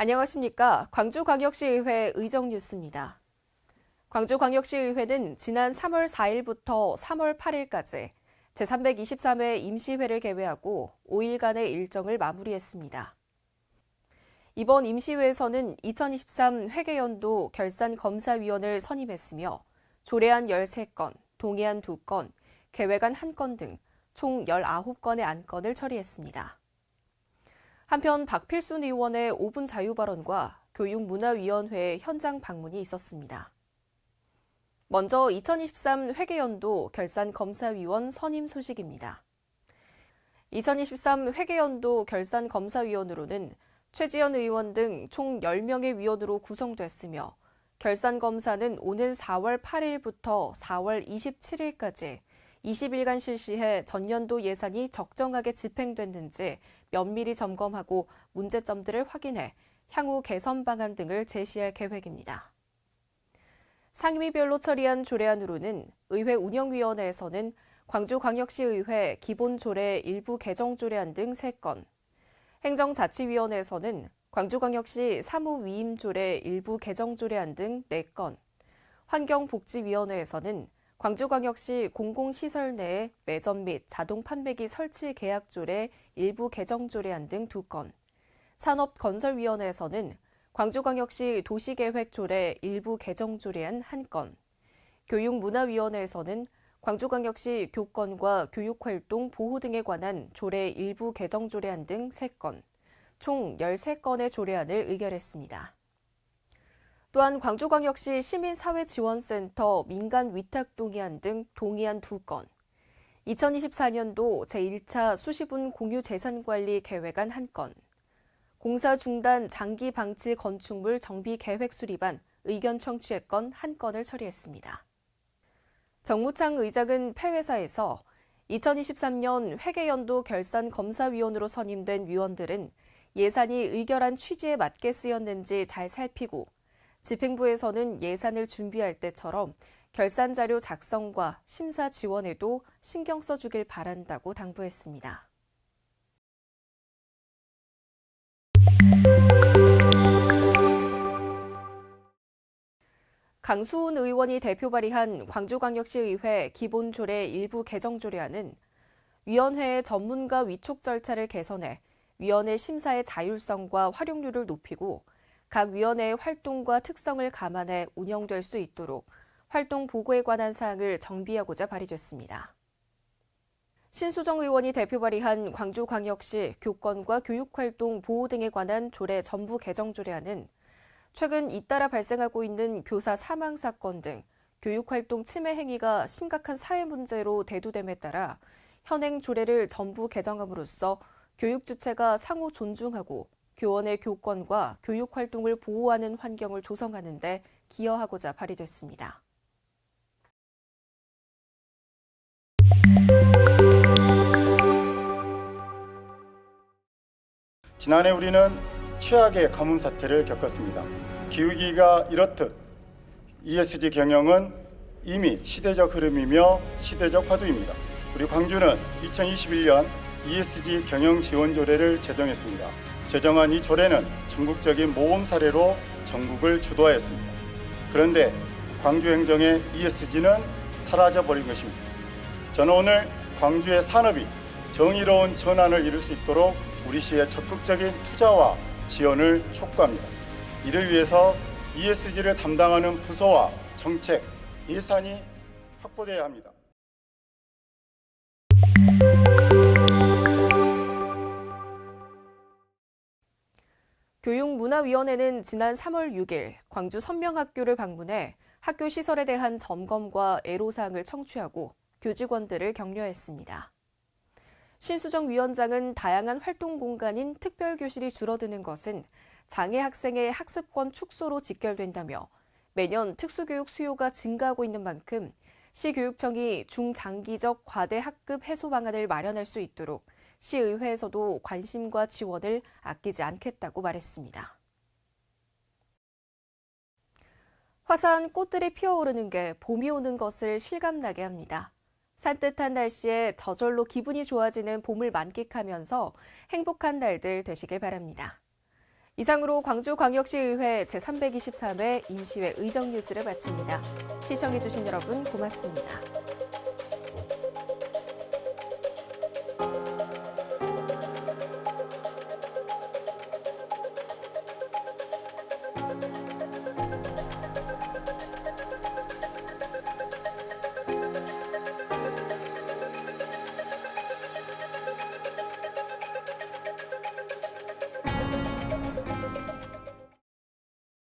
안녕하십니까. 광주광역시의회 의정뉴스입니다. 광주광역시의회는 지난 3월 4일부터 3월 8일까지 제323회 임시회를 개회하고 5일간의 일정을 마무리했습니다. 이번 임시회에서는 2023 회계연도 결산검사위원을 선임했으며 조례안 13건, 동의안 2건, 계획안 1건 등 총 19건의 안건을 처리했습니다. 한편 박필순 의원의 5분 자유발언과 교육문화위원회 현장 방문이 있었습니다. 먼저 2023 회계연도 결산검사위원 선임 소식입니다. 2023 회계연도 결산검사위원으로는 최지연 의원 등 총 10명의 위원으로 구성됐으며 결산검사는 오는 4월 8일부터 4월 27일까지 20일간 실시해 전년도 예산이 적정하게 집행됐는지 면밀히 점검하고 문제점들을 확인해 향후 개선 방안 등을 제시할 계획입니다. 상임위별로 처리한 조례안으로는 의회 운영위원회에서는 광주광역시의회 기본조례 일부 개정 조례안 등 3건, 행정자치위원회에서는 광주광역시 사무위임조례 일부 개정 조례안 등 4건, 환경복지위원회에서는 광주광역시 공공시설 내에 매점 및 자동 판매기 설치 계약 조례 일부 개정 조례안 등 2건, 산업건설위원회에서는 광주광역시 도시계획 조례 일부 개정 조례안 1건, 교육문화위원회에서는 광주광역시 교권과 교육활동 보호 등에 관한 조례 일부 개정 조례안 등 3건, 총 13건의 조례안을 의결했습니다. 또한 광주광역시 시민사회지원센터 민간위탁동의안 등 동의안 2건, 2024년도 제1차 수시분 공유재산관리 계획안 1건, 공사 중단 장기 방치 건축물 정비 계획 수립안 의견 청취의 건 1건을 처리했습니다. 정무창 의장은 폐회사에서 2023년 회계연도 결산검사위원으로 선임된 위원들은 예산이 의결한 취지에 맞게 쓰였는지 잘 살피고 집행부에서는 예산을 준비할 때처럼 결산자료 작성과 심사 지원에도 신경 써주길 바란다고 당부했습니다. 강수훈 의원이 대표 발의한 광주광역시의회 기본조례 일부 개정 조례안은 위원회의 전문가 위촉 절차를 개선해 위원회 심사의 자율성과 활용률을 높이고 각 위원회의 활동과 특성을 감안해 운영될 수 있도록 활동 보고에 관한 사항을 정비하고자 발의됐습니다. 신수정 의원이 대표 발의한 광주광역시 교권과 교육활동 보호 등에 관한 조례 전부 개정 조례안은 최근 잇따라 발생하고 있는 교사 사망 사건 등 교육활동 침해 행위가 심각한 사회 문제로 대두됨에 따라 현행 조례를 전부 개정함으로써 교육 주체가 상호 존중하고 교원의 교권과 교육활동을 보호하는 환경을 조성하는 데 기여하고자 발의됐습니다. 지난해 우리는 최악의 가뭄 사태를 겪었습니다. 기후위기가 이렇듯 ESG 경영은 이미 시대적 흐름이며 시대적 화두입니다. 우리 광주는 2021년 ESG 경영 지원 조례를 제정했습니다. 제정한 이 조례는 전국적인 모범 사례로 전국을 주도하였습니다. 그런데 광주 행정의 ESG는 사라져버린 것입니다. 저는 오늘 광주의 산업이 정의로운 전환을 이룰 수 있도록 우리 시의 적극적인 투자와 지원을 촉구합니다. 이를 위해서 ESG를 담당하는 부서와 정책, 예산이 확보되어야 합니다. 교육문화위원회는 지난 3월 6일 광주 선명학교를 방문해 학교 시설에 대한 점검과 애로사항을 청취하고 교직원들을 격려했습니다. 신수정 위원장은 다양한 활동 공간인 특별교실이 줄어드는 것은 장애 학생의 학습권 축소로 직결된다며 매년 특수교육 수요가 증가하고 있는 만큼 시교육청이 중장기적 과대 학급 해소 방안을 마련할 수 있도록 시의회에서도 관심과 지원을 아끼지 않겠다고 말했습니다. 화사한 꽃들이 피어오르는 게 봄이 오는 것을 실감나게 합니다. 산뜻한 날씨에 저절로 기분이 좋아지는 봄을 만끽하면서 행복한 날들 되시길 바랍니다. 이상으로 광주광역시의회 제323회 임시회 의정 뉴스를 마칩니다. 시청해주신 여러분 고맙습니다.